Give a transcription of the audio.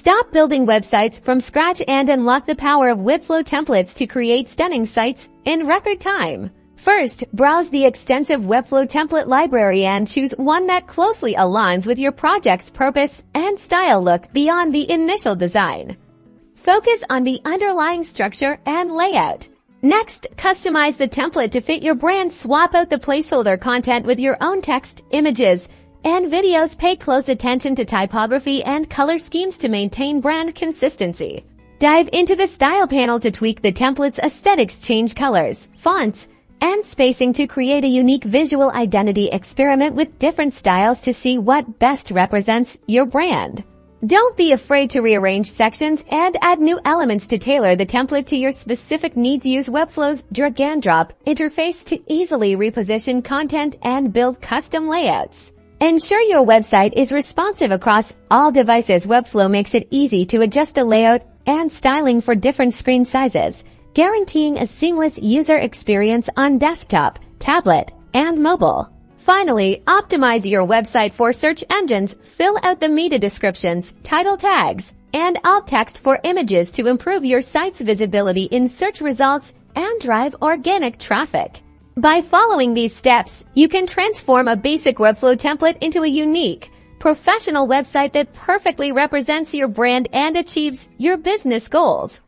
Stop building websites from scratch and unlock the power of Webflow templates to create stunning sites in record time. First, browse the extensive Webflow template library and choose one that closely aligns with your project's purpose and style. Look beyond the initial design. Focus on the underlying structure and layout. Next, customize the template to fit your brand. Swap out the placeholder content with your own text, images, and videos. Pay close attention to typography and color schemes to maintain brand consistency. Dive into the Style panel to tweak the template's aesthetics. Change colors, fonts, and spacing to create a unique visual identity. Experiment with different styles to see what best represents your brand. Don't be afraid to rearrange sections and add new elements to tailor the template to your specific needs. Use Webflow's drag-and-drop interface to easily reposition content and build custom layouts. Ensure your website is responsive across all devices. Webflow makes it easy to adjust the layout and styling for different screen sizes, guaranteeing a seamless user experience on desktop, tablet, and mobile. Finally, optimize your website for search engines. Fill out the meta descriptions, title tags, and alt text for images to improve your site's visibility in search results and drive organic traffic. By following these steps, you can transform a basic Webflow template into a unique, professional website that perfectly represents your brand and achieves your business goals.